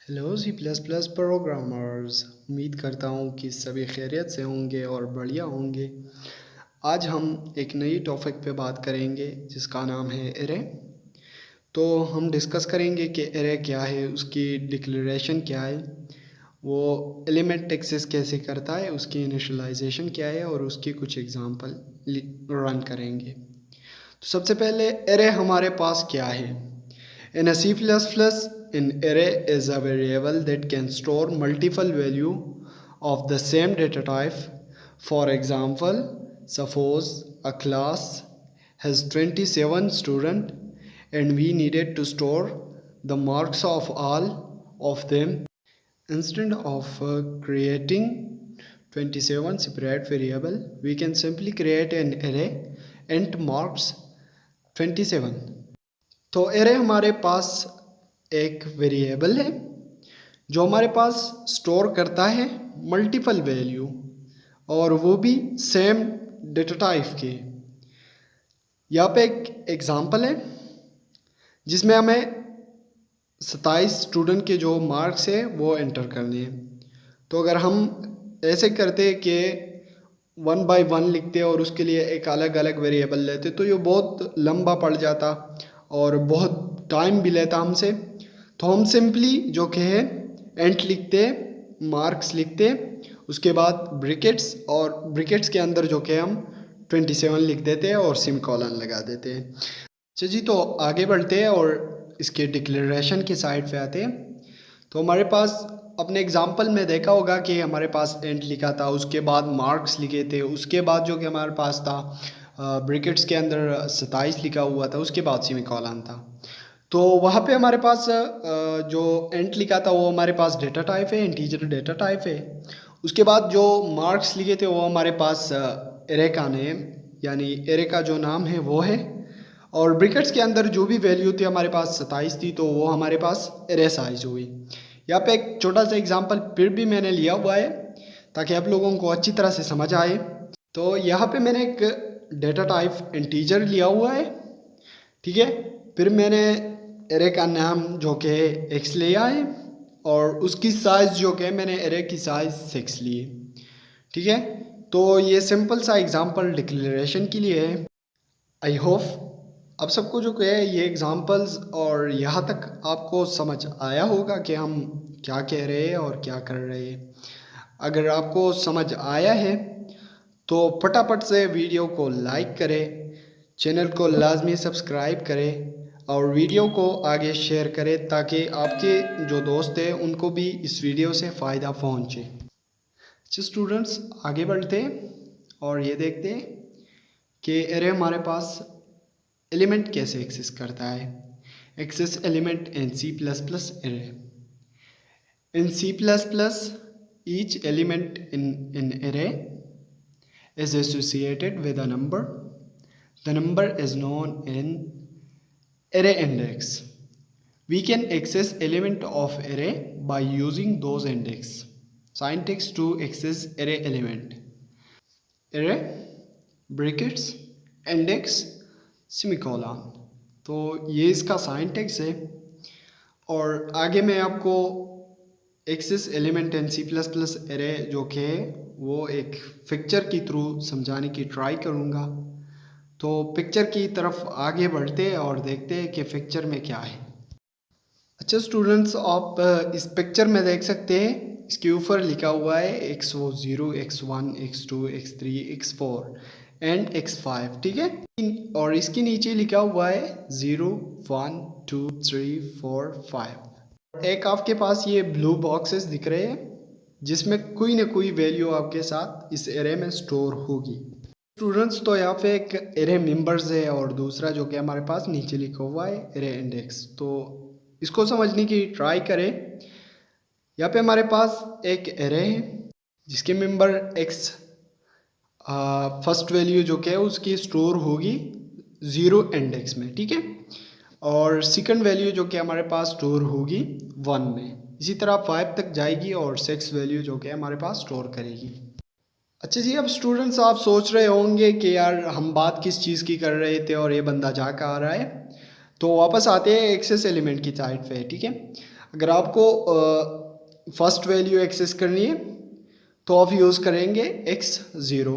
Hello C plus plus programmers. उम्मीद करता हूँ कि सभी खैरियत से होंगे और बढ़िया होंगे। आज हम एक नई टॉपिक पे बात करेंगे जिसका नाम है एरे। तो हम डिस्कस करेंगे कि एरे क्या है, उसकी डिक्लेरेशन क्या है, वो एलिमेंट एक्सेस कैसे करता है, उसकी इनिशियलाइजेशन क्या है और उसकी कुछ एग्जांपल रन करेंगे। तो सबसे पहले एरे हमारे पास क्या है। In a C++, an array is a variable that can store multiple value of the same data type. For example, suppose a class has 27 students and we needed to store the marks of all of them. Instead of creating 27 separate variable, we can simply create an array int marks 27। तो array हमारे पास एक variable है जो हमारे पास store करता है multiple value, और वो भी सेम डेटा टाइप के। यहाँ पे एक एग्जांपल है जिसमें हमें 27 स्टूडेंट के जो मार्क्स है वो एंटर करने हैं। तो अगर हम ऐसे करते कि 1 बाय 1 लिखते और उसके लिए एक अलग अलग वेरिएबल लेते तो ये बहुत लंबा पड़ जाता और बहुत टाइम भी लेता हमसे। तो हम सिंपली जो कि है एंट लिखते, मार्क्स लिखते, उसके बाद ब्रिकेट्स, और ब्रिकेट्स के अंदर जो कि हम 27 लिख देते हैं और सिम कॉलन लगा देते हैं। अच्छा जी, तो आगे बढ़ते हैं और इसके डिक्लेरेशन की साइड पे आते हैं। तो हमारे पास अपने एग्जाम्पल में देखा होगा कि हमारे पास एंट लिखा था, उसके बाद मार्क्स लिखे थे, उसके बाद जो कि हमारे पास था ब्रैकेट्स के अंदर 27 लिखा हुआ था, उसके बाद सेमीकोलन था। तो वहाँ पे हमारे पास जो एंट लिखा था वो हमारे पास डेटा टाइप है, इंटीजर डेटा टाइप है। उसके बाद जो मार्क्स लिखे थे वो हमारे पास एरे का नेम, यानी एरे का जो नाम है वो है, और ब्रैकेट्स के अंदर जो भी वैल्यू थी हमारे पास 27 थी, तो वो हमारे पास एरे साइज हुई। यहाँ पे एक छोटा सा एग्जांपल फिर भी मैंने लिया हुआ है ताकि आप लोगों को अच्छी तरह से समझ आए। तो यहाँ पे मैंने एक डेटा टाइप इंटीजर लिया हुआ है, ठीक है। फिर मैंने एरे का नाम जो कि एक्स लिया है और उसकी साइज़ जो कि मैंने एरे की साइज़ 6 ली है, ठीक है। तो ये सिंपल सा एग्जांपल डिक्लेरेशन के लिए है। आई होप अब सबको जो है ये एग्जांपल्स और यहाँ तक आपको समझ आया होगा कि हम क्या कह रहे हैं और क्या कर रहे हैं। अगर आपको समझ आया है तो फटाफट से वीडियो को लाइक करें, चैनल को लाजमी सब्सक्राइब करें और वीडियो को आगे शेयर करें ताकि आपके जो दोस्त हैं उनको भी इस वीडियो से फ़ायदा पहुँचे। अच्छा स्टूडेंट्स, आगे बढ़ते हैं और ये देखते हैं कि एरे हमारे पास एलिमेंट कैसे एक्सेस करता है। Access element in C++ array. In C++, each element in an array is associated with a number. The number is known in array index. We can access element of array by using those index. Syntax to access array element: array, brackets, index, semicolon. तो ये इसका syntax है। और आगे मैं आपको access element in C++ array जो कि है वो एक पिक्चर के थ्रू समझाने की ट्राई करूँगा। तो पिक्चर की तरफ आगे बढ़ते हैं और देखते हैं कि पिक्चर में क्या है। अच्छा स्टूडेंट्स, आप इस पिक्चर में देख सकते हैं, इसके ऊपर लिखा हुआ है x0, x1, x2, x3, x4 and x5, ठीक है। और इसके नीचे लिखा हुआ है 0, 1, 2, 3, 4, 5। एक आपके पास ये ब्लू बॉक्सेस दिख रहे हैं जिसमें कोई ना कोई वैल्यू आपके साथ इस एरे में स्टोर होगी। स्टूडेंट्स, तो यहाँ पे एक एरे मेंबर्स है और दूसरा जो कि हमारे पास नीचे लिखा हुआ है एरे इंडेक्स। तो इसको समझने की ट्राई करें। यहाँ पे हमारे पास एक एरे है जिसके मेंबर x फर्स्ट वैल्यू जो कि है उसकी स्टोर होगी 0 इंडेक्स में, ठीक है। और सेकंड वैल्यू जो कि हमारे पास स्टोर होगी 1 में। इसी तरह 5 तक जाएगी और 6 वैल्यू जो कि हमारे पास स्टोर करेगी। अच्छा जी, अब स्टूडेंट्स आप सोच रहे होंगे कि यार हम बात किस चीज़ की कर रहे थे और ये बंदा जा कर आ रहा है। तो वापस आते हैं एक्सेस एलिमेंट की साइड पे, ठीक है। अगर आपको फर्स्ट वैल्यू एक्सेस करनी है तो आप यूज़ करेंगे x0,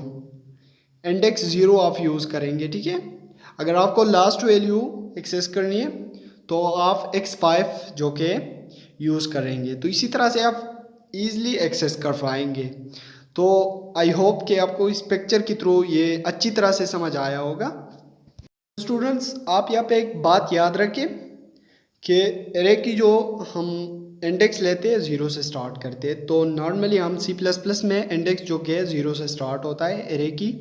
इंडेक्स 0 आप यूज़ करेंगे, ठीक है। अगर आपको लास्ट वैल्यू एक्सेस करनी है तो आप x5 जो कि यूज़ करेंगे। तो इसी तरह से आप ईज़िली एक्सेस कर पाएंगे। तो आई होप कि आपको इस पिक्चर के थ्रू ये अच्छी तरह से समझ आया होगा। स्टूडेंट्स, आप यहाँ पे एक बात याद रखें कि एरे की जो हम इंडेक्स लेते हैं 0 से स्टार्ट करते हैं। तो नॉर्मली हम C++ में इंडेक्स जो कि 0 से स्टार्ट होता है एरे की,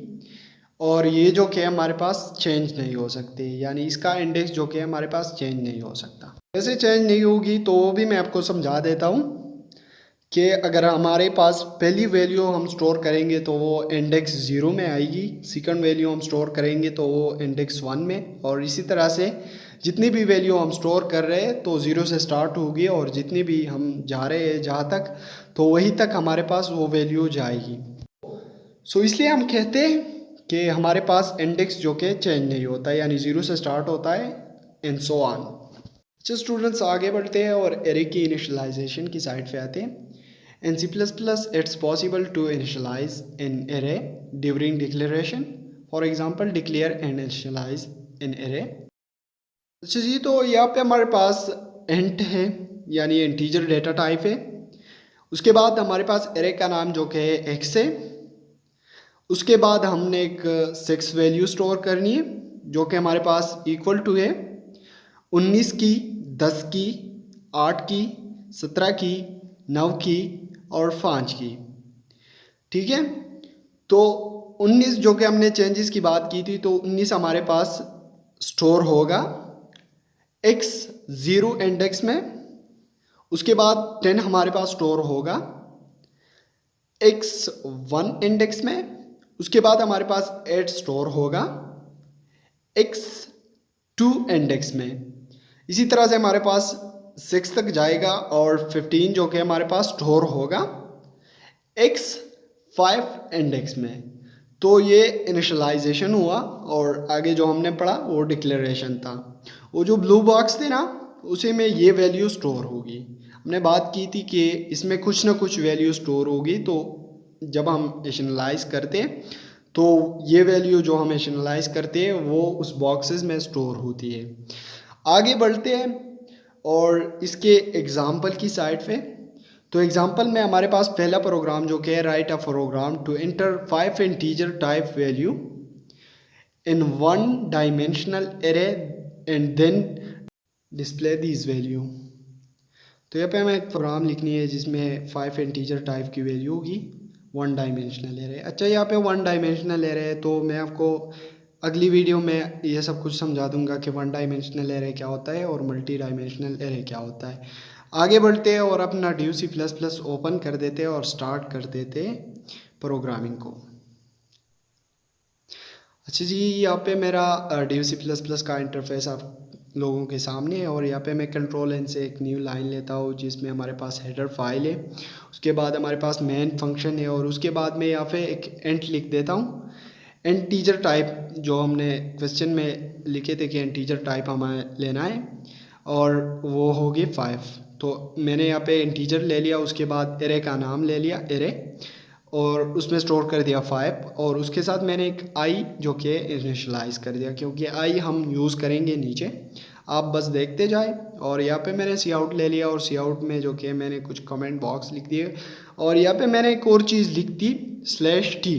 और ये जो कि हमारे पास चेंज नहीं हो सकते, यानी इसका इंडेक्स जो कि हमारे पास चेंज नहीं हो सकता। कैसे चेंज नहीं होगी तो वो भी मैं आपको समझा देता हूँ कि अगर हमारे पास पहली वैल्यू हम स्टोर करेंगे तो वो इंडेक्स 0 में आएगी, सेकंड वैल्यू हम स्टोर करेंगे तो वो इंडेक्स 1 में, और इसी तरह से जितनी भी वैल्यू हम स्टोर कर रहे हैं तो 0 से स्टार्ट होगी, और जितनी भी हम जा रहे हैं जहाँ तक तो वहीं तक हमारे पास वो वैल्यू जाएगी। सो इसलिए हम कहते हैं कि हमारे पास इंडेक्स जो कि चेंज नहीं होता, यानी 0 से स्टार्ट होता है एंड सो ऑन। अच्छा स्टूडेंट्स, आगे बढ़ते हैं और एरे की इनिशियलाइजेशन की साइड पे आते हैं। In C++, it's possible to initialize an array during declaration. For example, declare and initialize an array. अच्छा जी, तो यहाँ पे हमारे पास int है, यानी इंटीजर डेटा टाइप है। उसके बाद हमारे पास array का नाम जो कि है x है। उसके बाद हमने एक 6 वैल्यू स्टोर करनी है जो कि हमारे पास इक्वल टू है 19 की, 10 की, 8 की, 17 की, 9 की और 5 की, ठीक है। तो 19 जो कि हमने चेंजेस की बात की थी, तो 19 हमारे पास स्टोर होगा x0 इंडेक्स में। उसके बाद 10 हमारे पास स्टोर होगा x1 इंडेक्स में। उसके बाद हमारे पास 8 स्टोर होगा x2 इंडेक्स में। इसी तरह से हमारे पास 6 तक जाएगा और 15 जो कि हमारे पास स्टोर होगा x5 इंडेक्स में। तो ये इनिशियलाइजेशन हुआ, और आगे जो हमने पढ़ा वो डिक्लेरेशन था। वो जो ब्लू बॉक्स थे ना, उसी में ये वैल्यू स्टोर होगी। हमने बात की थी कि इसमें कुछ ना कुछ वैल्यू स्टोर होगी, तो जब हम इनिशियलाइज करते हैं तो ये वैल्यू जो हम इनिशियलाइज करते हैं वो उस बॉक्सेस में स्टोर होती है। आगे बढ़ते हैं और इसके एग्जाम्पल की साइड पे। तो एग्जाम्पल में हमारे पास पहला प्रोग्राम जो कि है write a program to enter 5 integer type value in 1 dimensional array and then display this value. तो यहाँ पे हमें एक प्रोग्राम लिखनी है जिसमें 5 इंटीजर टाइप की वैल्यू होगी 1 डायमेंशनल एरे। अच्छा, यहाँ पे 1 डायमेंशनल एरे है, तो मैं आपको अगली वीडियो में ये सब कुछ समझा दूंगा कि 1 डायमेंशनल एरे क्या होता है और मल्टी डायमेंशनल एरे क्या होता है। आगे बढ़ते हैं और अपना DuC++ ओपन कर देते हैं और स्टार्ट कर देते हैं प्रोग्रामिंग को। अच्छा जी, यहाँ पे मेरा DuC++ का इंटरफेस आप लोगों के सामने है, और यहाँ पे मैं कंट्रोल एन से एक न्यू लाइन लेता हूँ जिसमें हमारे पास हेडर फाइल है। उसके बाद हमारे पास मेन फंक्शन है, और उसके बाद मैं यहाँ पे एक एंट लिख देता हूँ। इंटीजर टाइप जो हमने क्वेश्चन में लिखे थे कि इंटीजर टाइप हमें लेना है, और वो होगी 5। तो मैंने यहाँ पे इंटीजर ले लिया, उसके बाद एरे का नाम ले लिया एरे, और उसमें स्टोर कर दिया 5, और उसके साथ मैंने एक आई जो कि इनिशियलाइज़ कर दिया, क्योंकि आई हम यूज़ करेंगे नीचे, आप बस देखते जाए। और यहाँ पे मैंने सी आउट ले लिया, और सी आउट में जो कि मैंने कुछ कमेंट बॉक्स लिख दिए, और यहाँ पे मैंने एक और चीज़ लिख दी /t।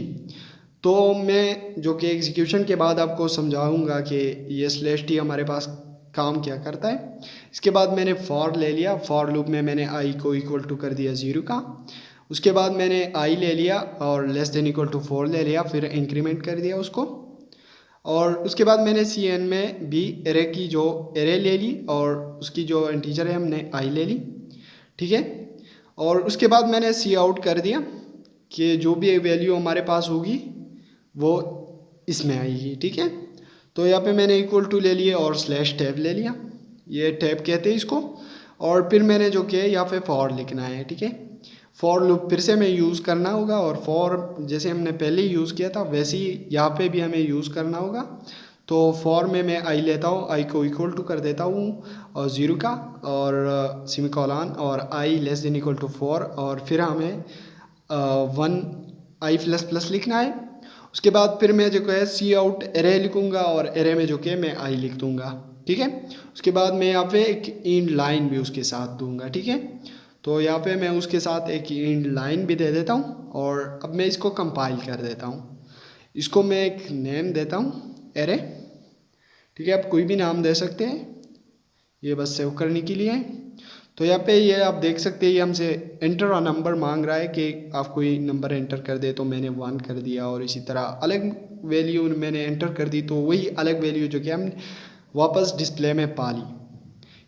तो मैं जो कि एग्जीक्यूशन के बाद आपको समझाऊंगा कि ये /t हमारे पास काम क्या करता है। इसके बाद मैंने फॉर ले लिया, फॉर लूप में मैंने आई को इक्वल टू कर दिया 0 का। उसके बाद मैंने आई ले लिया और लेस देन इक्वल टू 4 ले लिया, फिर इंक्रीमेंट कर दिया उसको। और उसके बाद मैंने cn में भी एरे की जो एरे ले ली, और उसकी जो इंटीजर है हमने आई ले ली, ठीक है। और उसके बाद मैंने सी आउट कर दिया कि जो भी वैल्यू हमारे पास होगी वो इसमें आएगी, ठीक है। तो यहाँ पे मैंने इक्वल टू ले लिए और /टैब ले लिया, ये टैब कहते हैं इसको। और फिर मैंने जो किया यहाँ पे फॉर लिखना है, ठीक है। फॉर लूप फिर से हमें यूज़ करना होगा, और फॉर जैसे हमने पहले यूज़ किया था वैसे ही यहाँ पे भी हमें यूज़ करना होगा। तो फॉर में मैं आई लेता हूँ, आई को इक्वल टू कर देता हूँ और 0 का और सेमीकोलन और आई लेस देन इक्वल टू 4 और फिर हमें 1 आई प्लस प्लस लिखना है। उसके बाद फिर मैं जो है सी आउट एरे लिखूँगा और एरे में जो कि मैं आई लिख दूँगा, ठीक है। उसके बाद मैं यहाँ पे एक इंड लाइन भी उसके साथ दूँगा, ठीक है। तो यहाँ पे मैं उसके साथ एक इंड लाइन भी दे देता हूँ और अब मैं इसको कंपाइल कर देता हूँ। इसको मैं एक नेम देता हूँ एरे, ठीक है। आप कोई भी नाम दे सकते हैं, ये बस सेव करने के लिए। तो यहाँ पे ये आप देख सकते हैं, ये हमसे एंटर अ नंबर मांग रहा है कि आप कोई नंबर एंटर कर दे, तो मैंने 1 कर दिया और इसी तरह अलग वैल्यू मैंने एंटर कर दी, तो वही अलग वैल्यू जो कि हम वापस डिस्प्ले में पा ली,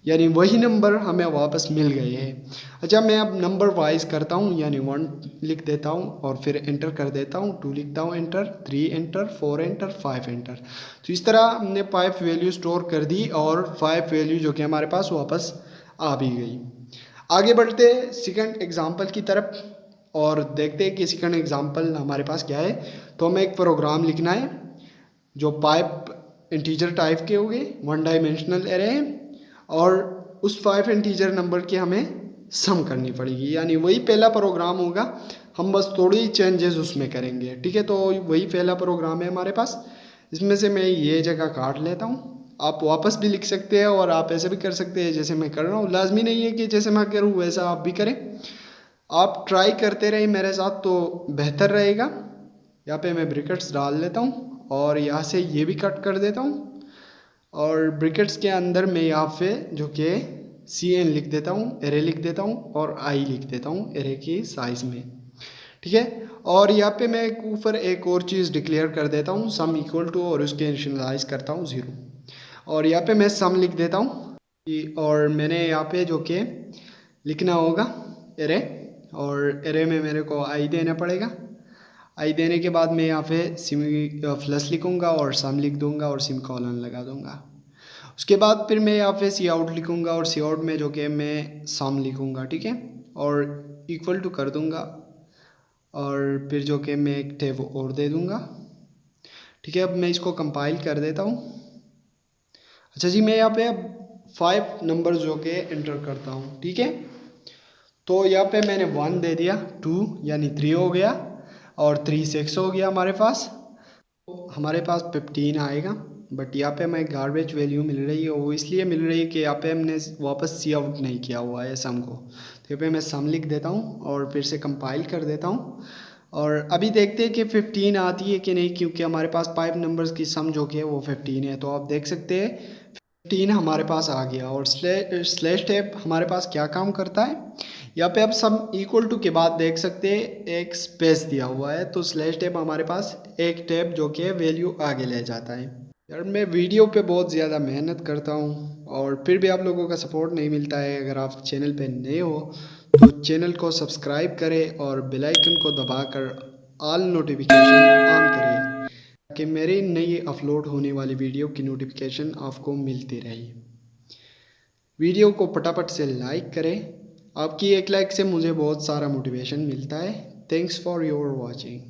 यानी वही नंबर हमें वापस मिल गए हैं। अच्छा, मैं अब नंबर वाइज करता हूँ, यानी 1 लिख देता हूँ और फिर एंटर कर देता हूँ, 2 लिखता हूँ एंटर, 3 एंटर, 4 एंटर, 5 एंटर। तो इस तरह हमने 5 वैल्यू स्टोर कर दी और 5 वैल्यू जो कि हमारे पास वापस आ भी गई। आगे बढ़ते सेकंड एग्जाम्पल की तरफ और देखते हैं कि सेकंड एग्जाम्पल हमारे पास क्या है। तो हमें एक प्रोग्राम लिखना है जो 5 इंटीजर टाइप के हो गए, 1 डायमेंशनल एरे है और उस 5 इंटीजर नंबर की हमें सम करनी पड़ेगी, यानी वही पहला प्रोग्राम होगा, हम बस थोड़ी चेंजेस उसमें करेंगे, ठीक है। तो वही पहला प्रोग्राम है हमारे पास। इसमें से मैं ये जगह काट लेता हूँ, आप वापस भी लिख सकते हैं और आप ऐसे भी कर सकते हैं जैसे मैं कर रहा हूँ। लाजमी नहीं है कि जैसे मैं करूँ वैसा आप भी करें, आप ट्राई करते रहिए मेरे साथ तो बेहतर रहेगा। यहाँ पे मैं ब्रैकेट्स डाल लेता हूँ और यहाँ से ये भी कट कर देता हूँ और ब्रैकेट्स के अंदर मैं यहाँ पे जो कि CN लिख देता हूँ, एरे लिख देता हूँ और आई लिख देता हूँ एरे की साइज़ में, ठीक है। और यहाँ पे मैं ऊपर एक और चीज़ डिक्लेयर कर देता हूँ, सम इक्वल टू, और उसके इनिशियलाइज करता हूँ 0 और यहाँ पे मैं सम लिख देता हूँ और मैंने यहाँ पे जो कि लिखना होगा एरे और एरे में मेरे को आई देना पड़ेगा। आई देने के बाद मैं यहाँ पे सिमी प्लस लिखूँगा और सम लिख दूँगा और सेमीकोलन लगा दूँगा। उसके बाद फिर मैं यहाँ पे सी आउट लिखूँगा और सी आउट में जो कि मैं सम लिखूँगा, ठीक है, और इक्वल टू कर दूँगा और फिर जो कि मैं एक टैब और दे दूँगा, ठीक है। अब मैं इसको कंपाइल कर देता हूँ। अच्छा जी, मैं यहाँ पे अब 5 नंबर जो कि एंटर करता हूँ, ठीक है। तो यहाँ पे मैंने 1 दे दिया, 2 यानी 3 हो गया और 3 6 हो गया हमारे पास। तो हमारे पास 15 आएगा, बट यहाँ पे हमें गार्बेज वैल्यू मिल रही है, वो इसलिए मिल रही है कि यहाँ पे हमने वापस सी आउट नहीं किया हुआ है सम को। तो यहाँ पे मैं सम लिख देता हूँ और फिर से कंपाइल कर देता हूँ और अभी देखते हैं कि 15 आती है कि नहीं, क्योंकि हमारे पास 5 नंबर्स की सम जो कि है वो 15 है। तो आप देख सकते हैं 15 हमारे पास आ गया और स्लैश टैब हमारे पास क्या काम करता है, यहाँ पे आप सम इक्वल टू के बाद देख सकते हैं एक स्पेस दिया हुआ है, तो स्लैश टैब हमारे पास एक टैब जो कि वैल्यू आगे ले जाता है। यार मैं वीडियो पे बहुत ज़्यादा मेहनत करता हूँ और फिर भी आप लोगों का सपोर्ट नहीं मिलता है। अगर आप चैनल पे नए हो तो चैनल को सब्सक्राइब करें और बेल आइकन को दबाकर ऑल नोटिफिकेशन ऑन करें ताकि मेरी नई अपलोड होने वाली वीडियो की नोटिफिकेशन आपको मिलती रहे। वीडियो को फटाफट से लाइक करें, आपकी एक लाइक से मुझे बहुत सारा मोटिवेशन मिलता है। Thanks for your watching.